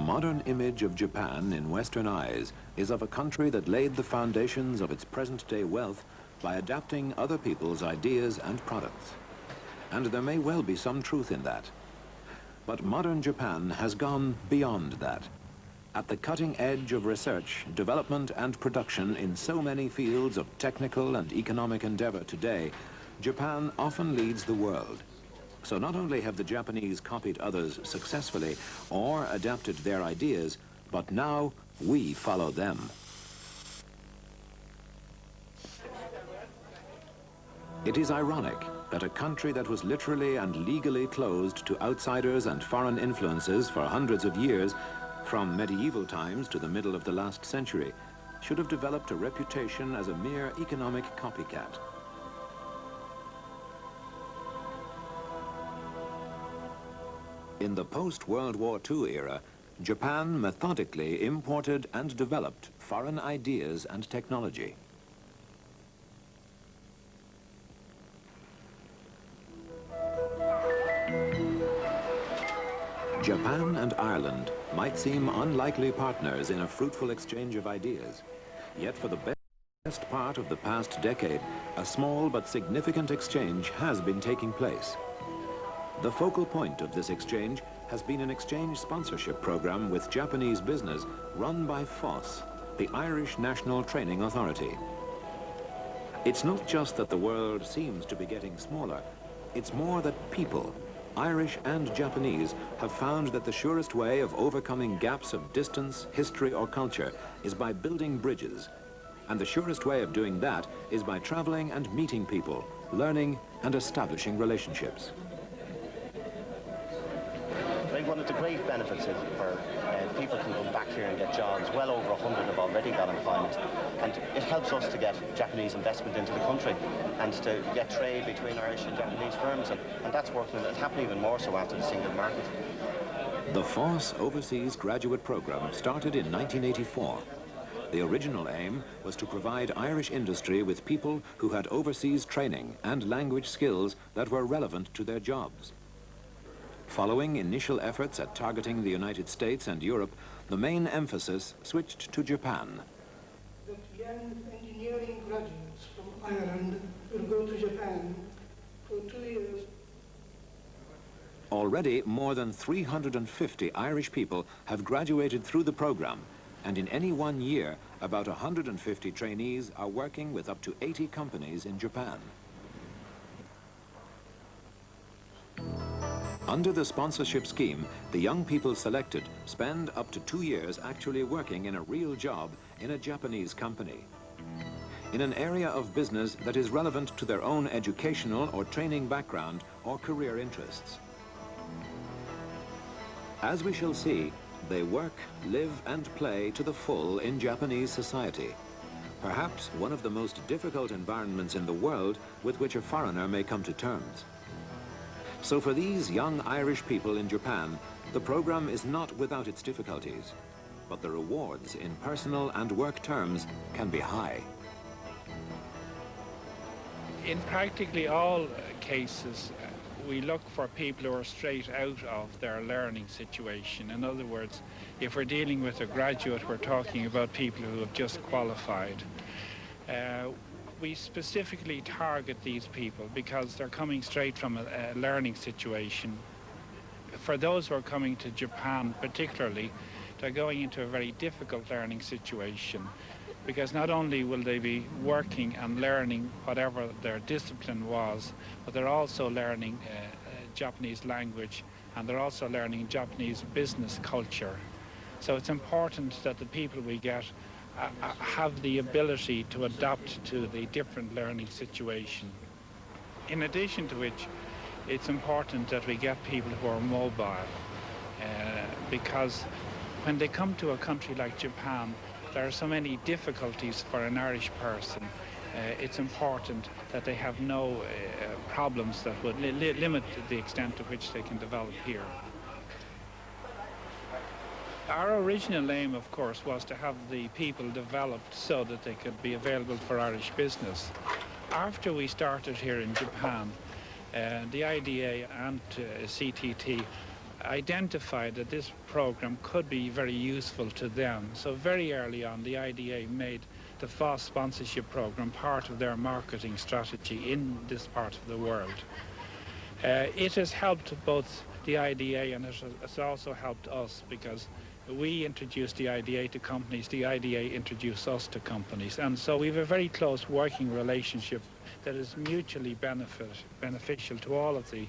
modern image of Japan in Western eyes is of a country that laid the foundations of its present-day wealth by adapting other people's ideas and products. And there may well be some truth in that. But modern Japan has gone beyond that. At the cutting edge of research, development and production in so many fields of technical and economic endeavor today, Japan often leads the world. So not only have the Japanese copied others successfully or adapted their ideas, but now we follow them. It is ironic that a country that was literally and legally closed to outsiders and foreign influences for hundreds of years, from medieval times to the middle of the last century, should have developed a reputation as a mere economic copycat. In the post-World War II era, Japan methodically imported and developed foreign ideas and technology. Japan and Ireland might seem unlikely partners in a fruitful exchange of ideas, yet for the best part of the past decade, a small but significant exchange has been taking place. The focal point of this exchange has been an exchange sponsorship program with Japanese business run by FAS, the Irish National Training Authority. It's not just that the world seems to be getting smaller, it's more that people, Irish and Japanese, have found that the surest way of overcoming gaps of distance, history or culture is by building bridges. And the surest way of doing that is by traveling and meeting people, learning and establishing relationships. I think one of the great benefits is for people can come back here and get jobs. Well over 100 have already got employment, and it helps us to get Japanese investment into the country and to get trade between Irish and Japanese firms, and that's working. It'll happen even more so after the single market. The FAS Overseas Graduate Program started in 1984. The original aim was to provide Irish industry with people who had overseas training and language skills that were relevant to their jobs. Following initial efforts at targeting the United States and Europe, the main emphasis switched to Japan. That young engineering graduates from Ireland will go to Japan for 2 years. Already, more than 350 Irish people have graduated through the program, and in any 1 year, about 150 trainees are working with up to 80 companies in Japan. Under the sponsorship scheme, the young people selected spend up to 2 years actually working in a real job in a Japanese company, in an area of business that is relevant to their own educational or training background or career interests. As we shall see, they work, live and play to the full in Japanese society, perhaps one of the most difficult environments in the world with which a foreigner may come to terms. So for these young Irish people in Japan, the program is not without its difficulties, but the rewards in personal and work terms can be high. In practically all cases, we look for people who are straight out of their learning situation. In other words, if we're dealing with a graduate, we're talking about people who have just qualified. We specifically target these people because they're coming straight from a learning situation. For those who are coming to Japan particularly, they're going into a very difficult learning situation, because not only will they be working and learning whatever their discipline was, but they're also learning Japanese language, and they're also learning Japanese business culture. So it's important that the people we get have the ability to adapt to the different learning situation. In addition to which, it's important that we get people who are mobile, because when they come to a country like Japan, there are so many difficulties for an Irish person. It's important that they have no problems that would limit the extent to which they can develop here. Our original aim, of course, was to have the people developed so that they could be available for Irish business. After we started here in Japan, the IDA and CTT identified that this program could be very useful to them. So very early on, the IDA made the FAS sponsorship program part of their marketing strategy in this part of the world. It has helped both the IDA and it has also helped us, because we introduced the IDA to companies, the IDA introduced us to companies, and so we have a very close working relationship that is mutually beneficial to all of the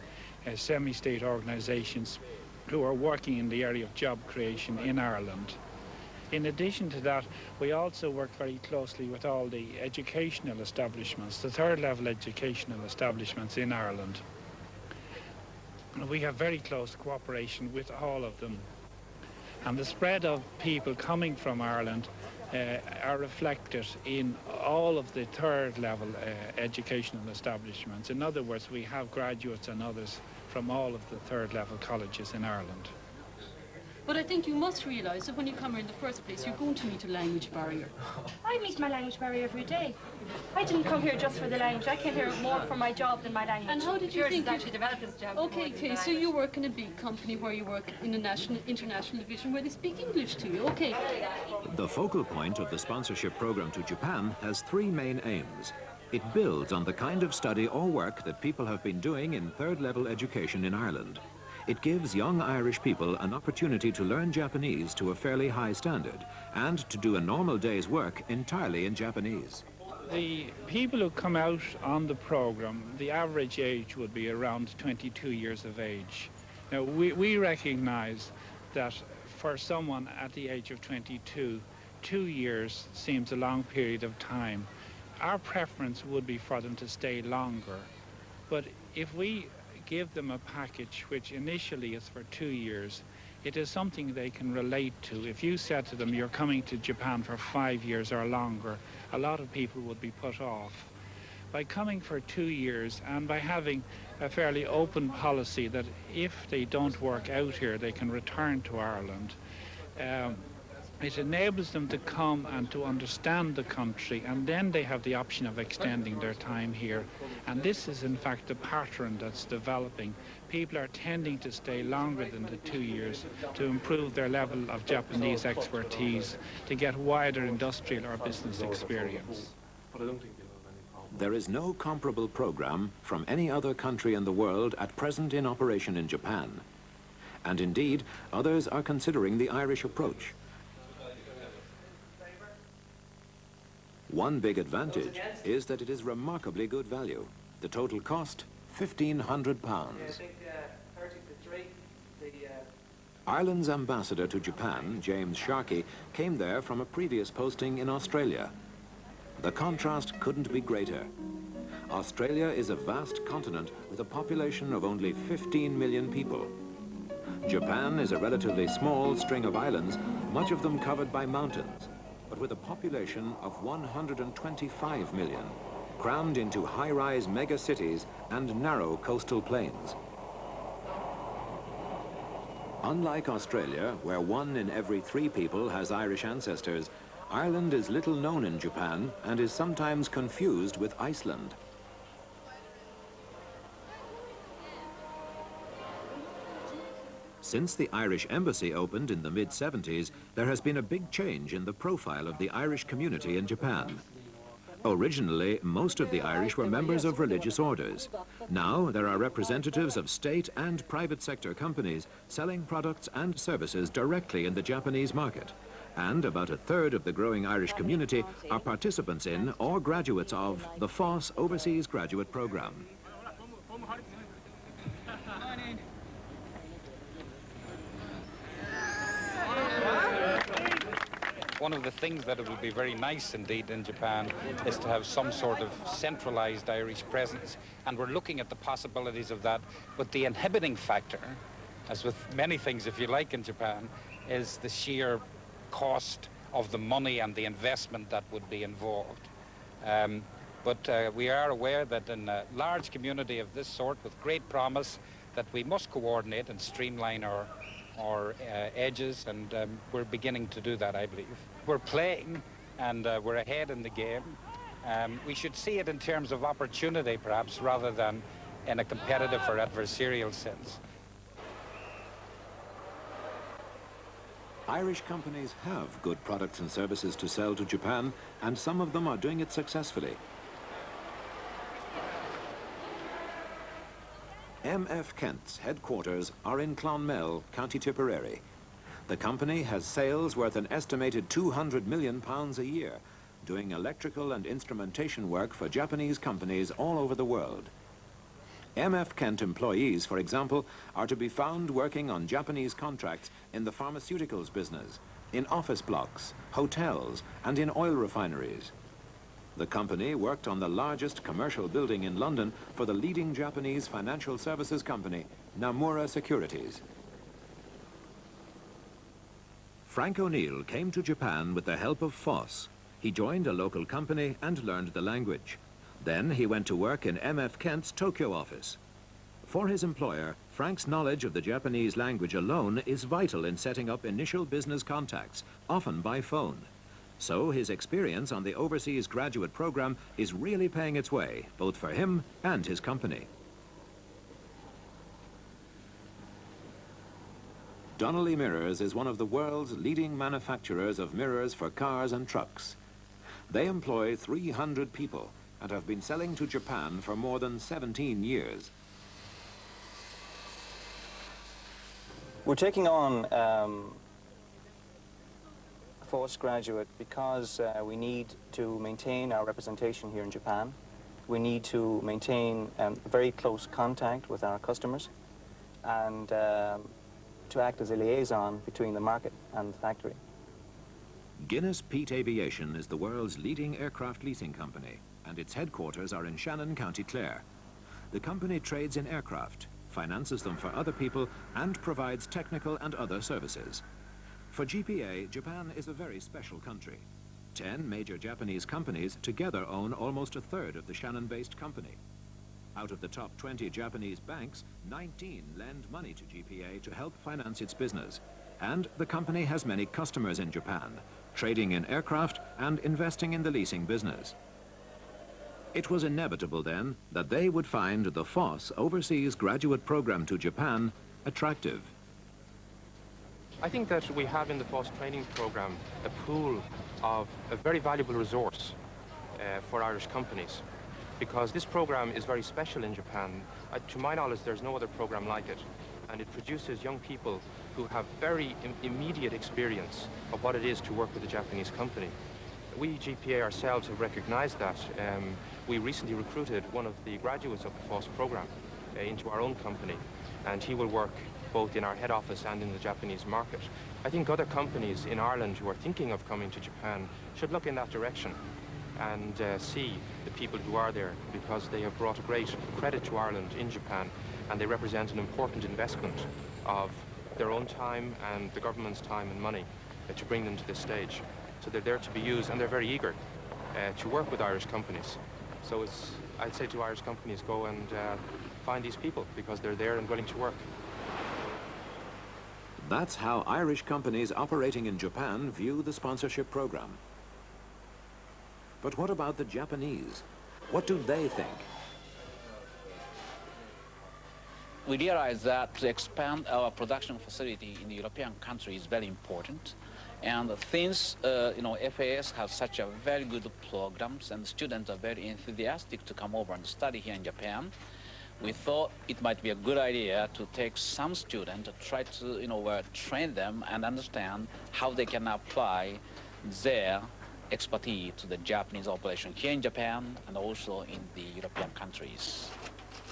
semi-state organisations who are working in the area of job creation in Ireland. In addition to that, we also work very closely with all the educational establishments, the third level educational establishments in Ireland. We have very close cooperation with all of them. And the spread of people coming from Ireland are reflected in all of the third level educational establishments. In other words, we have graduates and others from all of the third level colleges in Ireland. But I think you must realise that when you come here in the first place, you're going to meet a language barrier. I meet my language barrier every day. I didn't come here just for the language. I came here more for my job than my language. And how did you Yours think is actually developed job? Okay, so you work in a big company where you work in a international division where they speak English to you, okay. The focal point of the sponsorship program to Japan has three main aims. It builds on the kind of study or work that people have been doing in third level education in Ireland. It gives young Irish people an opportunity to learn Japanese to a fairly high standard and to do a normal day's work entirely in Japanese. The people who come out on the program, the average age would be around 22 years of age. Now, we recognize that for someone at the age of 22, 2 years seems a long period of time. Our preference would be for them to stay longer. But if we give them a package which initially is for 2 years, it is something they can relate to. If you said to them, you're coming to Japan for 5 years or longer, a lot of people would be put off. By coming for 2 years and by having a fairly open policy that if they don't work out here, they can return to Ireland, it enables them to come and to understand the country, and then they have the option of extending their time here. And this is in fact the pattern that's developing. People are tending to stay longer than the 2 years to improve their level of Japanese expertise, to get wider industrial or business experience. There is no comparable program from any other country in the world at present in operation in Japan. And indeed, others are considering the Irish approach. One big advantage is that it is remarkably good value. The total cost, £1,500. Ireland's ambassador to Japan, James Sharkey, came there from a previous posting in Australia. The contrast couldn't be greater. Australia is a vast continent with a population of only 15 million people. Japan is a relatively small string of islands, much of them covered by mountains, but with a population of 125 million, crammed into high-rise mega-cities and narrow coastal plains. Unlike Australia, where 1 in every 3 people has Irish ancestors, Ireland is little known in Japan and is sometimes confused with Iceland. Since the Irish Embassy opened in the mid-70s, there has been a big change in the profile of the Irish community in Japan. Originally, most of the Irish were members of religious orders. Now, there are representatives of state and private sector companies selling products and services directly in the Japanese market. And about a third of the growing Irish community are participants in or graduates of the FAS Overseas Graduate Program. One of the things that it would be very nice indeed in Japan is to have some sort of centralized Irish presence, and we're looking at the possibilities of that. But the inhibiting factor, as with many things if you like in Japan, is the sheer cost of the money and the investment that would be involved. But we are aware that in a large community of this sort with great promise that we must coordinate and streamline our edges, and we're beginning to do that, I believe. We're playing and we're ahead in the game. We should see it in terms of opportunity perhaps rather than in a competitive or adversarial sense. Irish companies have good products and services to sell to Japan, and some of them are doing it successfully. MF Kent's headquarters are in Clonmel, County Tipperary. The company has sales worth an estimated £200 million a year, doing electrical and instrumentation work for Japanese companies all over the world. MF Kent employees, for example, are to be found working on Japanese contracts in the pharmaceuticals business, in office blocks, hotels, and in oil refineries. The company worked on the largest commercial building in London for the leading Japanese financial services company, Nomura Securities. Frank O'Neill came to Japan with the help of FAS. He joined a local company and learned the language. Then he went to work in MF Kent's Tokyo office. For his employer, Frank's knowledge of the Japanese language alone is vital in setting up initial business contacts, often by phone. So his experience on the overseas graduate program is really paying its way, both for him and his company. Donnelly Mirrors is one of the world's leading manufacturers of mirrors for cars and trucks. They employ 300 people and have been selling to Japan for more than 17 years. We're taking on a FAS graduate because we need to maintain our representation here in Japan. We need to maintain very close contact with our customers and to act as a liaison between the market and the factory. Guinness Peat Aviation is the world's leading aircraft leasing company, and its headquarters are in Shannon, County Clare. The company trades in aircraft, finances them for other people, and provides technical and other services. For GPA, Japan is a very special country. 10 major Japanese companies together own almost a third of the Shannon-based company. Out of the top 20 Japanese banks, 19 lend money to GPA to help finance its business. And the company has many customers in Japan, trading in aircraft and investing in the leasing business. It was inevitable then that they would find the FAS Overseas Graduate Program to Japan attractive. I think that we have in the FAS training program a pool of a very valuable resource for Irish companies, because this program is very special in Japan. To my knowledge, there's no other program like it, and it produces young people who have very immediate experience of what it is to work with a Japanese company. We, GPA ourselves, have recognized that. We recently recruited one of the graduates of the FAS program into our own company, and he will work both in our head office and in the Japanese market. I think other companies in Ireland who are thinking of coming to Japan should look in that direction and see the people who are there, because they have brought a great credit to Ireland in Japan, and they represent an important investment of their own time and the government's time and money to bring them to this stage. So they're there to be used, and they're very eager to work with Irish companies. So I'd say to Irish companies, go and find these people, because they're there and willing to work. That's how Irish companies operating in Japan view the sponsorship program. But what about the Japanese? What do they think? We realize that to expand our production facility in the European country is very important. And since FAS has such a very good programs and students are very enthusiastic to come over and study here in Japan, we thought it might be a good idea to take some students to try to train them and understand how they can apply their expertise to the Japanese operation here in Japan and also in the European countries.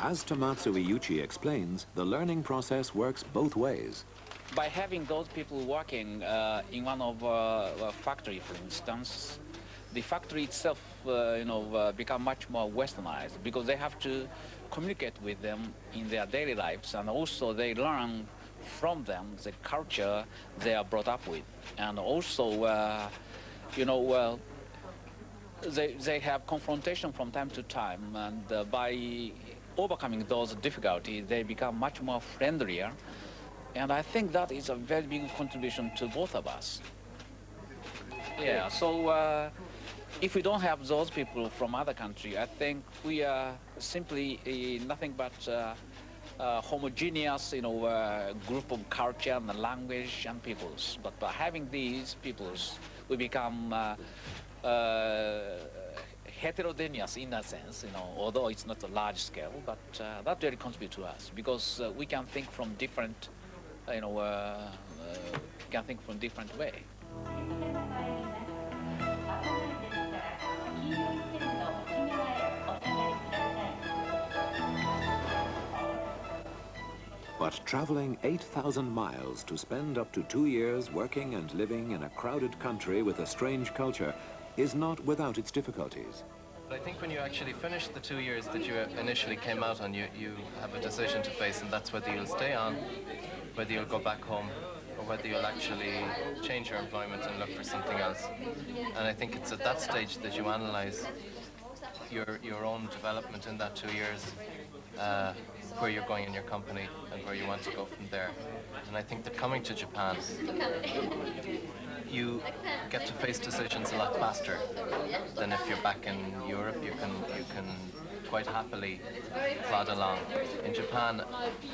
As Tomatsu Iuchi explains, the learning process works both ways. By having those people working in one of a factory, for instance, the factory itself, become much more westernized, because they have to communicate with them in their daily lives, and also they learn from them the culture they are brought up with, and also, they have confrontation from time to time, and by overcoming those difficulties, they become much more friendlier. And I think that is a very big contribution to both of us. Yeah, so if we don't have those people from other countries, I think we are simply nothing but homogeneous, group of culture and language and peoples. But by having these peoples, we become heterogeneous in a sense, although it's not a large scale, but that really contributes to us because we can think from different, can think from different way. But traveling 8,000 miles to spend up to 2 years working and living in a crowded country with a strange culture is not without its difficulties. I think when you actually finish the 2 years that you initially came out on, you have a decision to face, and that's whether you'll stay on, whether you'll go back home, or whether you'll actually change your employment and look for something else. And I think it's at that stage that you analyze your own development in that 2 years, where you're going in your company and where you want to go from there. And I think that coming to Japan, you get to face decisions a lot faster than if you're back in Europe. You can quite happily plod along. In Japan,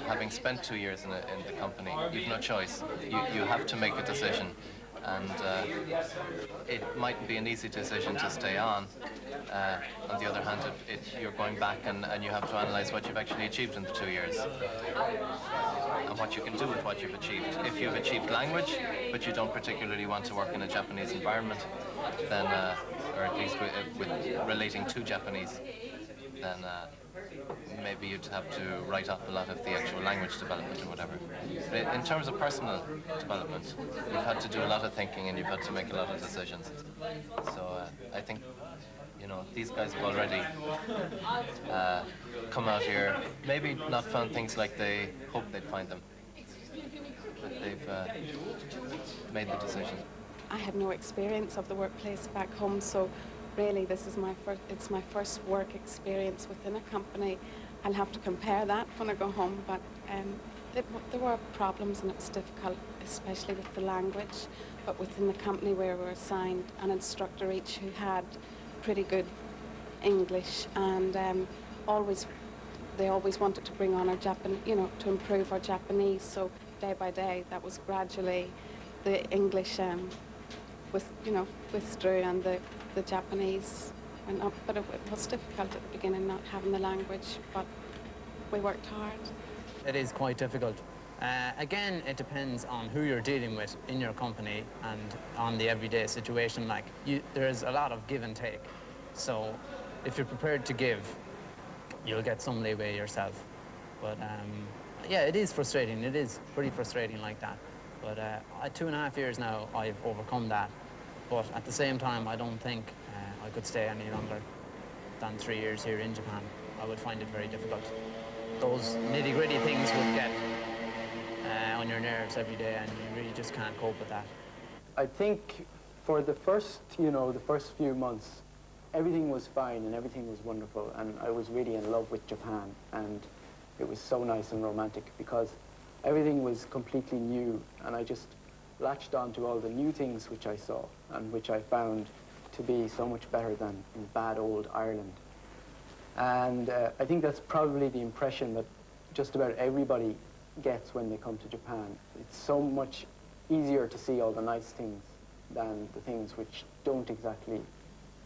having spent 2 years in the company, you've no choice. You have to make a decision, and it mightn't be an easy decision to stay on. On the other hand, you're going back and you have to analyze what you've actually achieved in the 2 years and what you can do with what you've achieved. If you've achieved language, but you don't particularly want to work in a Japanese environment, then, or at least with relating to Japanese, then maybe you'd have to write off a lot of the actual language development or whatever. But in terms of personal development, you've had to do a lot of thinking and you've had to make a lot of decisions. So I think, these guys have already come out here, maybe not found things like they hoped they'd find them, but they've made the decision. I had no experience of the workplace back home, so really this is it's my first work experience within a company. I'll have to compare that when I go home, but there were problems and it was difficult, especially with the language. But within the company we were assigned an instructor each who had pretty good English, and they always wanted to bring on our to improve our Japanese. So day by day, that was gradually the English withdrew and the Japanese went up. But it was difficult at the beginning not having the language, but we worked hard. It is quite difficult. Again, it depends on who you're dealing with in your company and on the everyday situation. There's a lot of give and take. So if you're prepared to give, you'll get some leeway yourself. But yeah, it is frustrating. It is pretty frustrating like that. But 2.5 years now, I've overcome that. But at the same time, I don't think I could stay any longer than 3 years here in Japan. I would find it very difficult. Those nitty-gritty things would get on your nerves every day, and you really just can't cope with that. I think for the first few months, everything was fine and everything was wonderful, and I was really in love with Japan, and it was so nice and romantic because everything was completely new, and I just latched on to all the new things which I saw and which I found to be so much better than in bad old Ireland. And I think that's probably the impression that just about everybody gets when they come to Japan. It's so much easier to see all the nice things than the things which don't exactly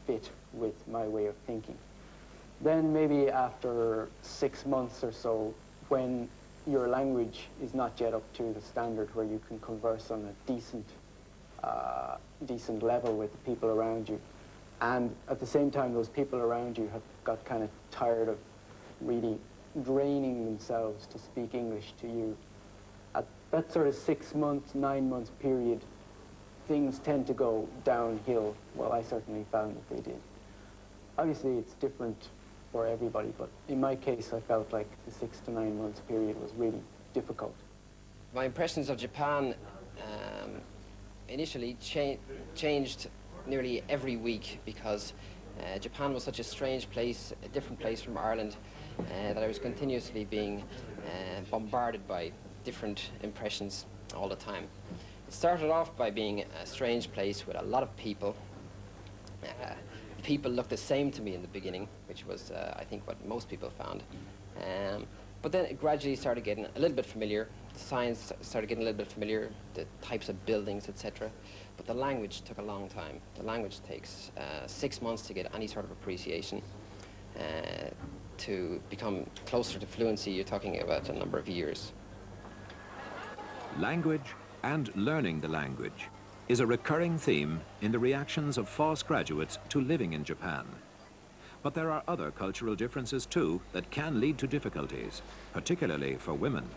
fit with my way of thinking. Then maybe after 6 months or so, when your language is not yet up to the standard where you can converse on a decent level with the people around you, and at the same time those people around you have got kind of tired of really draining themselves to speak English to you. At that sort of 6 months, 9 months period, things tend to go downhill. Well, I certainly found that they did. Obviously, it's different for everybody, but in my case, I felt like the 6 to 9 months period was really difficult. My impressions of Japan initially changed nearly every week because Japan was such a strange place, a different place from Ireland, that I was continuously being bombarded by different impressions all the time. It started off by being a strange place with a lot of people. People looked the same to me in the beginning, which was, I think, what most people found. But then it gradually started getting a little bit familiar. The science started getting a little bit familiar, the types of buildings, etc. But the language took a long time. The language takes 6 months to get any sort of appreciation. To become closer to fluency, you're talking about a number of years. Language and learning the language is a recurring theme in the reactions of FAS graduates to living in Japan. But there are other cultural differences too that can lead to difficulties, particularly for women.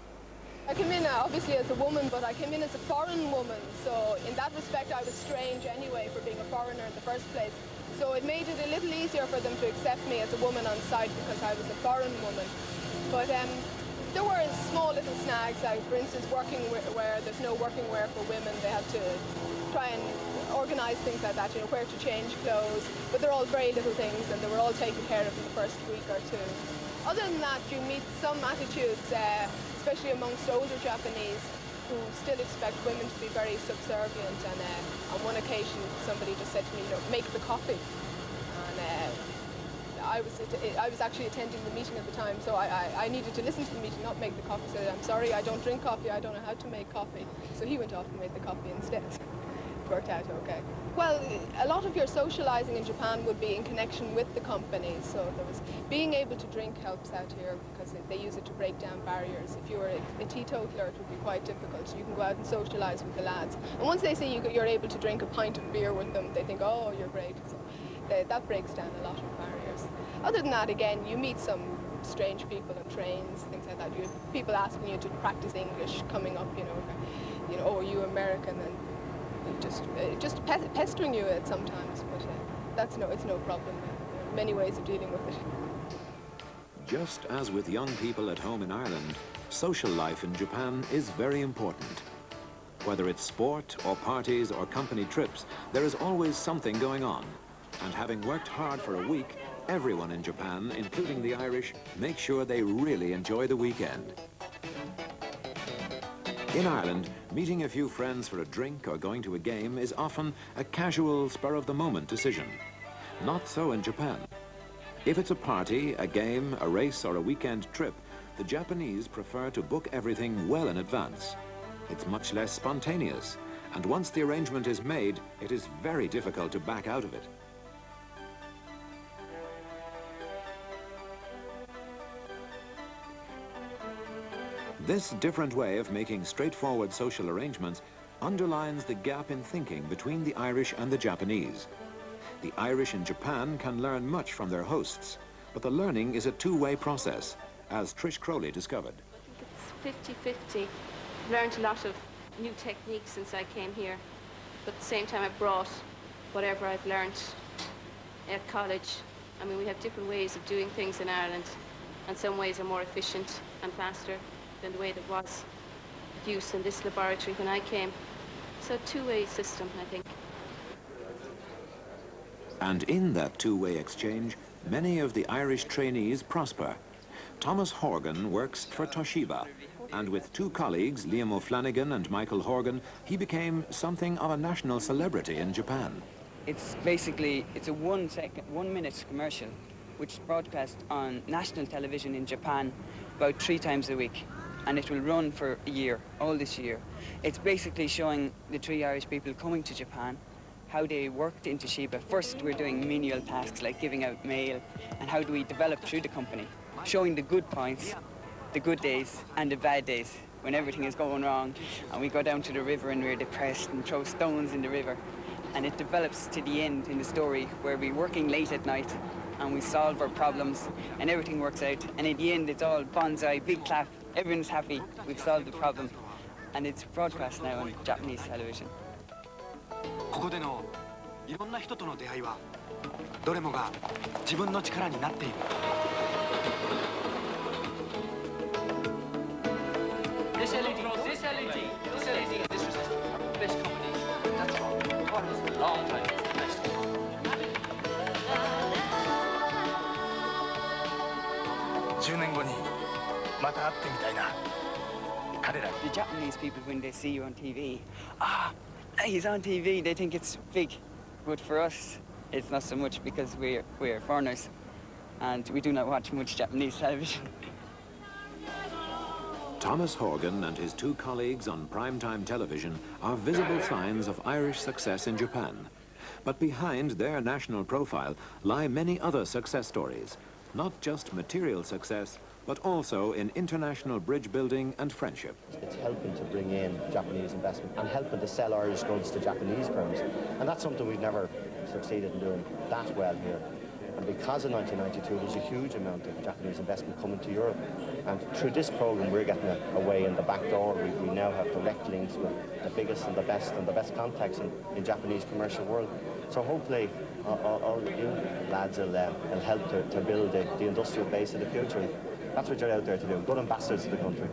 I came in obviously as a woman, but I came in as a foreign woman, so in that respect I was strange anyway for being a foreigner in the first place. So it made it a little easier for them to accept me as a woman on site because I was a foreign woman. But there were small little snags, like for instance working where there's no working wear for women. They have to try and organise things like that, you know, where to change clothes. But they're all very little things and they were all taken care of in the first week or two. Other than that, you meet some attitudes, especially amongst older Japanese, who still expect women to be very subservient. And on one occasion, somebody just said to me, you know, make the coffee. And I was actually attending the meeting at the time, so I needed to listen to the meeting, not make the coffee. So I'm sorry, I don't drink coffee, I don't know how to make coffee. So he went off and made the coffee instead. It worked out okay. Well, a lot of your socializing in Japan would be in connection with the company. So being able to drink helps out here because they use it to break down barriers. If you were a teetotaler, it would be quite difficult. You can go out and socialize with the lads. And once they see you're able to drink a pint of beer with them, they think, oh, you're great. So that breaks down a lot of barriers. Other than that, again, you meet some strange people on trains, things like that. You have people asking you to practice English coming up, you know, oh, are you American? And just pestering you at sometimes, but it's no problem. There are many ways of dealing with it. Just as with young people at home in Ireland, social life in Japan is very important. Whether it's sport or parties or company trips, there is always something going on. And having worked hard for a week, everyone in Japan, including the Irish, make sure they really enjoy the weekend. In Ireland, meeting a few friends for a drink or going to a game is often a casual, spur-of-the-moment decision. Not so in Japan. If it's a party, a game, a race, or a weekend trip, the Japanese prefer to book everything well in advance. It's much less spontaneous, and once the arrangement is made, it is very difficult to back out of it. This different way of making straightforward social arrangements underlines the gap in thinking between the Irish and the Japanese. The Irish in Japan can learn much from their hosts, but the learning is a two-way process, as Trish Crowley discovered. I think it's 50-50. I've learned a lot of new techniques since I came here, but at the same time I've brought whatever I've learned at college. I mean, we have different ways of doing things in Ireland, and some ways are more efficient and faster than the way that was used in this laboratory when I came. So a two-way system, I think. And in that two-way exchange, many of the Irish trainees prosper. Thomas Horgan works for Toshiba, and with two colleagues, Liam O'Flanagan and Michael Horgan, he became something of a national celebrity in Japan. It's basically, it's a 1 minute commercial, which is broadcast on national television in Japan about 3 times a week. And it will run for a year, all this year. It's basically showing the 3 Irish people coming to Japan, how they worked in Toshiba. First, we're doing menial tasks like giving out mail, and how do we develop through the company, showing the good points, the good days, and the bad days, when everything is going wrong, and we go down to the river and we're depressed and throw stones in the river. And it develops to the end in the story where we're working late at night, and we solve our problems, and everything works out. And at the end, it's all bonsai, big clap, everyone's happy, we've solved the problem. And it's broadcast now on Japanese television. ここでのいろんな人との出会いはどれもが自分の力になっている。This LED is this best company. That's all. Long time. 10年後にまた会ってみたいな。彼ら。The Japanese people, when they see you on TV, he's on TV, they think it's big. But for us, it's not so much because we're foreigners and we do not watch much Japanese television. Thomas Horgan and his two colleagues on primetime television are visible signs of Irish success in Japan. But behind their national profile lie many other success stories, not just material success, but also in international bridge building and friendship. It's helping to bring in Japanese investment and helping to sell Irish goods to Japanese firms. And that's something we've never succeeded in doing that well here. And because of 1992, there's a huge amount of Japanese investment coming to Europe. And through this program, we're getting a way in the back door. We now have direct links with the biggest and the best contacts in Japanese commercial world. So hopefully, all you lads will help to build the industrial base of the future. That's what you're out there to do, good ambassadors to the country.